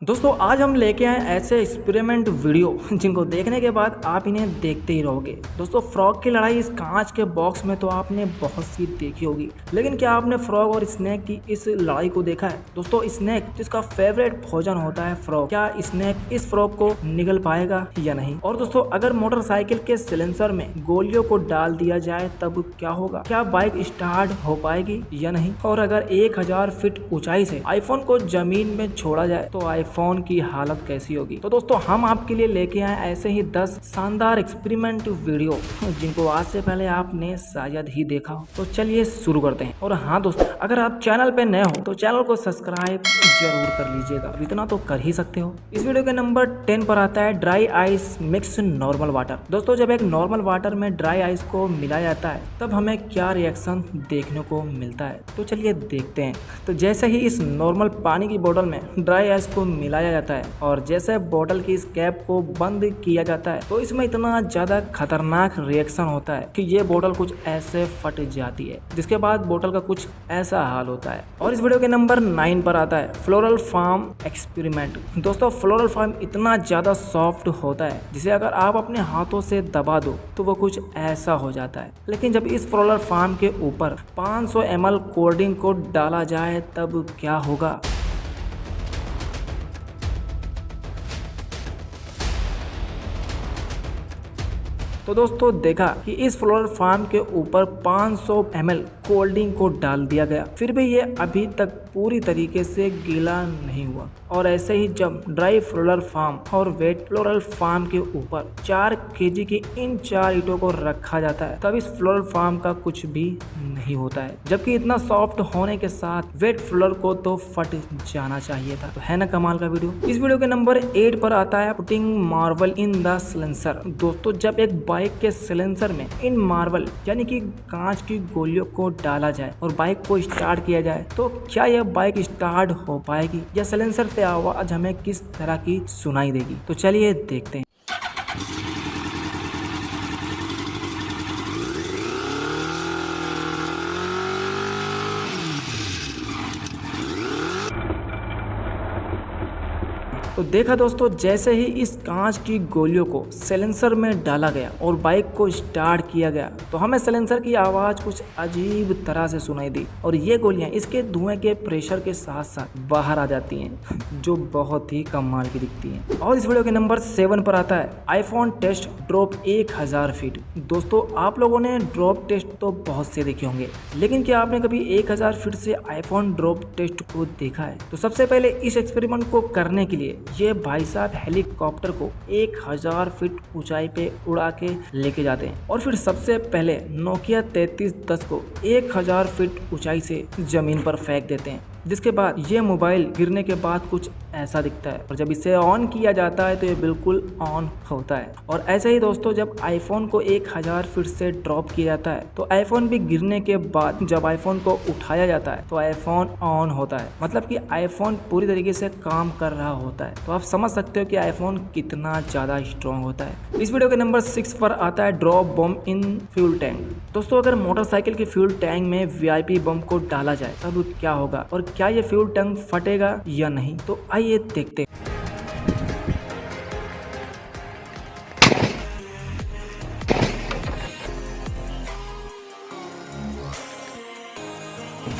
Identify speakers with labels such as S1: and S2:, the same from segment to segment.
S1: दोस्तों आज हम लेके आए ऐसे एक्सपेरिमेंट वीडियो जिनको देखने के बाद आप इन्हें देखते ही रहोगे। दोस्तों फ्रॉग की लड़ाई इस कांच के बॉक्स में तो आपने बहुत सी देखी होगी, लेकिन क्या आपने फ्रॉग और स्नेक की इस लड़ाई को देखा है? दोस्तों स्नेक जिसका फेवरेट भोजन होता है फ्रॉग, क्या स्नेक इस फ्रॉग को निगल पाएगा या नहीं? और दोस्तों अगर मोटरसाइकिल के सिलेंसर में गोलियों को डाल दिया जाए तब क्या होगा? क्या बाइक स्टार्ट हो पाएगी या नहीं? और अगर 1000 फीट ऊंचाई से आईफोन को जमीन में छोड़ा जाए तो फोन की हालत कैसी होगी? तो दोस्तों हम आपके लिए लेके आए ऐसे ही 10 शानदार एक्सपेरिमेंट वीडियो जिनको आज से पहले आपने शायद ही देखा हो। तो चलिए शुरू करते हैं। और हाँ दोस्तों, अगर आप चैनल पे नए हो तो चैनल को सब्सक्राइब जरूर कर लीजिएगा, इतना तो कर ही सकते हो। इस वीडियो के नंबर 10 पर आता है dry ice mix normal water. दोस्तों जब एक नॉर्मल वाटर में ड्राई आइस को मिलाया जाता है तब हमें क्या रिएक्शन देखने को मिलता है, तो चलिए देखते हैं। तो जैसे ही इस नॉर्मल पानी की बोतल में ड्राई आइस को मिलाया जाता है और जैसे बोतल की इस कैप को बंद किया जाता है तो इसमें इतना ज्यादा खतरनाक रिएक्शन होता है कि ये बोतल कुछ ऐसे फट जाती है, जिसके बाद बोतल का कुछ ऐसा हाल होता है। और इस वीडियो के नंबर 9 पर आता है फ्लोरल फार्म एक्सपेरिमेंट। दोस्तों फ्लोरल फार्म इतना ज्यादा सॉफ्ट होता है जिसे अगर आप अपने हाथों से दबा दो तो वो कुछ ऐसा हो जाता है, लेकिन जब इस फ्लोरल फार्म के ऊपर 500 ml कोल्ड ड्रिंक को डाला जाए तब क्या होगा? तो दोस्तों देखा कि इस फ्लोरल फार्म के ऊपर 500 ml कोल्ड ड्रिंक को डाल दिया गया, फिर भी ये अभी तक पूरी तरीके से गीला नहीं हुआ। और ऐसे ही जब ड्राई फ्लोरल फार्म और वेट फ्लोरल फार्म के ऊपर 4 kg की इन 4 ईंटों को रखा जाता है तब इस फ्लोरल फार्म का कुछ भी नहीं होता है, जबकि इतना सॉफ्ट होने के साथ वेट फ्लोरल को तो फट जाना चाहिए था। तो है ना कमाल का वीडियो। इस वीडियो के नंबर 8 पर आता है putting marble in the silencer. दोस्तों जब एक बाइक के सिलेंसर में इन मार्बल यानी कि कांच की गोलियों को डाला जाए और बाइक को स्टार्ट किया जाए तो क्या यह बाइक स्टार्ट हो पाएगी या सिलेंसर से आवाज हमें किस तरह की सुनाई देगी? तो चलिए देखते हैं। तो देखा दोस्तों, जैसे ही इस कांच की गोलियों को सिलेंसर में डाला गया और बाइक को स्टार्ट किया गया तो हमें सिलेंसर की आवाज कुछ अजीब तरह से सुनाई दी और ये गोलियां इसके धुएं के प्रेशर के साथ साथ बाहर आ जाती हैं, जो बहुत ही कमाल की दिखती हैं। और इस वीडियो के नंबर 7 पर आता है आईफोन टेस्ट ड्रॉप 1000 फीट। दोस्तों आप लोगों ने ड्रॉप टेस्ट तो बहुत से देखे होंगे, लेकिन क्या आपने कभी 1000 फीट से आईफोन ड्रॉप टेस्ट को देखा है? तो सबसे पहले इस एक्सपेरिमेंट को करने के लिए ये भाई साहब हेलीकॉप्टर को 1000 फीट ऊंचाई पे उड़ा के लेके जाते हैं और फिर सबसे पहले नोकिया 3310 को 1000 फीट ऊंचाई से जमीन पर फेंक देते हैं, जिसके बाद ये मोबाइल गिरने के बाद कुछ ऐसा दिखता है और जब इसे ऑन किया जाता है तो ये बिल्कुल ऑन होता है। और ऐसे ही दोस्तों जब आईफोन को 1000 फीट से ड्रॉप किया जाता है तो आईफोन भी गिरने के बाद जब आईफोन को उठाया जाता है तो आईफोन ऑन होता है, मतलब कि आईफोन पूरी तरीके से काम कर रहा होता है। तो आप समझ सकते हो कि आईफोन कितना ज्यादा स्ट्रॉन्ग होता है। इस वीडियो के नंबर 6 पर आता है drop bomb in fuel tank. दोस्तों अगर मोटरसाइकिल के फ्यूल टैंक में वीआईपी बम को डाला जाए तब क्या होगा और क्या ये फ्यूल टैंक फटेगा या नहीं? तो आइए देखते हैं।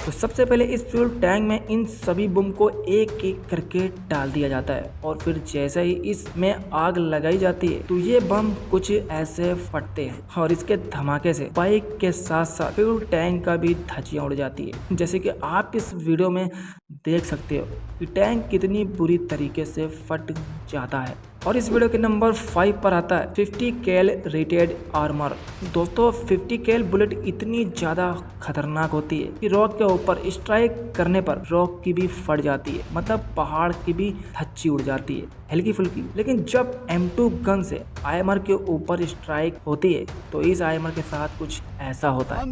S1: तो सबसे पहले इस फ्यूल टैंक में इन सभी बम को एक एक करके डाल दिया जाता है और फिर जैसे ही इसमें आग लगाई जाती है तो ये बम कुछ ऐसे फटते हैं और इसके धमाके से बाइक के साथ साथ फ्यूल टैंक का भी धज्जियां उड़ जाती है, जैसे कि आप इस वीडियो में देख सकते हो कि टैंक कितनी बुरी तरीके से फट जाता है। और इस वीडियो के नंबर 5 पर आता है 50 कैल रेटेड आर्मर। दोस्तों 50 कैल बुलेट इतनी ज्यादा खतरनाक होती है कि रॉक के ऊपर स्ट्राइक करने पर रॉक की भी फट जाती है, मतलब पहाड़ की भी धज्जी उड़ जाती है हल्की फुल्की। लेकिन जब M2 गन से आर्मर के ऊपर स्ट्राइक होती है तो इस आर्मर के साथ कुछ ऐसा होता है।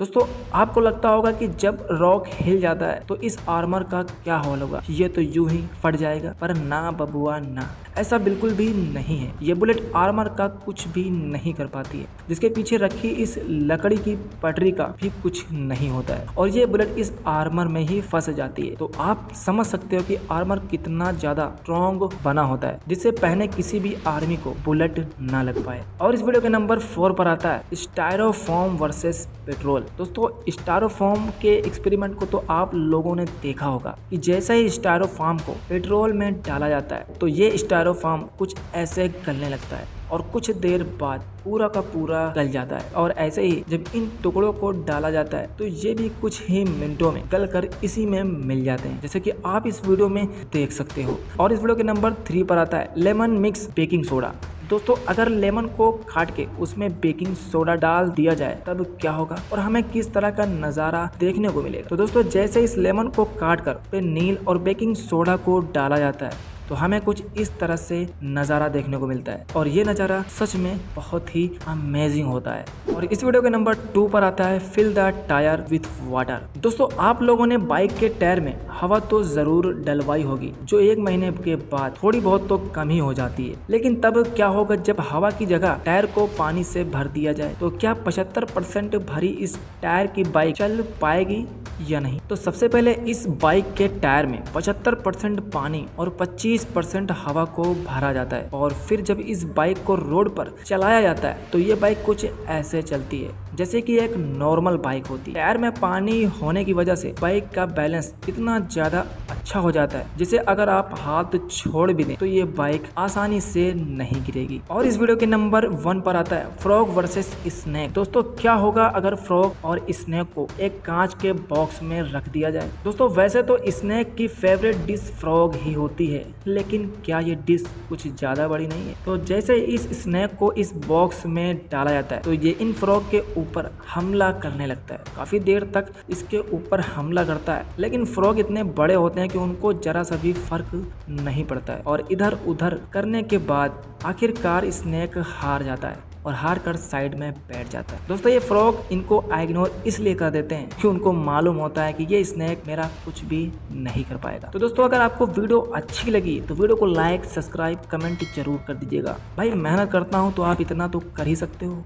S1: दोस्तों आपको लगता होगा कि जब रॉक हिल जाता है तो इस आर्मर का क्या हाल होगा, ये तो यूं ही फट जाएगा। पर ना बबुआ ना, ऐसा बिल्कुल भी नहीं है। ये बुलेट आर्मर का कुछ भी नहीं कर पाती है। जिसके पीछे रखी इस लकड़ी की पटरी का भी कुछ नहीं होता है और ये बुलेट इस आर्मर में ही फंस जाती है। तो आप समझ सकते हो कि आर्मर कितना ज्यादा स्ट्रॉन्ग बना होता है जिससे पहने किसी भी आर्मी को बुलेट ना लग पाए। और इस वीडियो के नंबर 4 पर आता है स्टायरोफोम वर्सेस पेट्रोल। दोस्तों स्टायरोफोम के एक्सपेरिमेंट को तो आप लोगों ने देखा होगा कि जैसे ही स्टायरोफोम को पेट्रोल में डाला जाता है तो ये स्टायरोफोम कुछ ऐसे गलने लगता है और कुछ देर बाद पूरा का पूरा गल जाता है। और ऐसे ही जब इन टुकड़ों को डाला जाता है तो ये भी कुछ ही मिनटों में गल कर इसी में मिल जाते हैं, जैसे कि आप इस वीडियो में देख सकते हो। और इस वीडियो के नंबर 3 पर आता है लेमन मिक्स बेकिंग सोडा। दोस्तों अगर लेमन को काट के उसमें बेकिंग सोडा डाल दिया जाए तब क्या होगा और हमें किस तरह का नज़ारा देखने को मिलेगा। तो दोस्तों जैसे इस लेमन को काट कर पे नील और बेकिंग सोडा को डाला जाता है तो हमें कुछ इस तरह से नज़ारा देखने को मिलता है और ये नज़ारा सच में बहुत ही अमेजिंग होता है। और इस वीडियो के नंबर 2 पर आता है fill the tyre with water. दोस्तों आप लोगों ने बाइक के टायर में हवा तो जरूर डलवाई होगी जो 1 महीने के बाद थोड़ी बहुत तो कम ही हो जाती है। लेकिन तब क्या होगा जब हवा की जगह टायर को पानी से भर दिया जाए, तो क्या 75% भरी इस टायर की बाइक चल पाएगी या नहीं। तो सबसे पहले इस बाइक के टायर में 75% पानी और 25% हवा को भरा जाता है और फिर जब इस बाइक को रोड पर चलाया जाता है तो ये बाइक कुछ ऐसे चलती है जैसे कि एक नॉर्मल बाइक होती है। टायर में पानी होने की वजह से बाइक का बैलेंस इतना ज्यादा अच्छा हो जाता है जिसे अगर आप हाथ छोड़ भी दें तो ये बाइक आसानी से नहीं गिरेगी। और इस वीडियो के नंबर 1 पर आता है फ्रॉग वर्सेस स्नेक। दोस्तों क्या होगा अगर फ्रॉग और स्नेक को एक कांच के बॉक्स में रख दिया जाए। दोस्तों वैसे तो स्नेक की फेवरेट डिश फ्रॉग ही होती है, लेकिन क्या ये डिश कुछ ज्यादा बड़ी नहीं है। तो जैसे इस स्नेक को इस बॉक्स में डाला जाता है तो ये इन फ्रॉग के ऊपर हमला करने लगता है। काफी देर तक इसके ऊपर हमला करता है लेकिन फ्रॉग इतने बड़े होते हैं कि उनको जरा सा भी फर्क नहीं पड़ता है और इधर उधर करने के बाद आखिरकार स्नेक हार जाता है और हार कर साइड में बैठ जाता है। दोस्तों ये फ्रॉग इनको इग्नोर इसलिए कर देते हैं कि उनको मालूम होता है कि ये स्नेक मेरा कुछ भी नहीं कर पाएगा। तो दोस्तों अगर आपको वीडियो अच्छी लगी तो वीडियो को लाइक, सब्सक्राइब, कमेंट जरूर कर दीजिएगा। भाई मेहनत करता हूँ तो आप इतना तो कर ही सकते हो।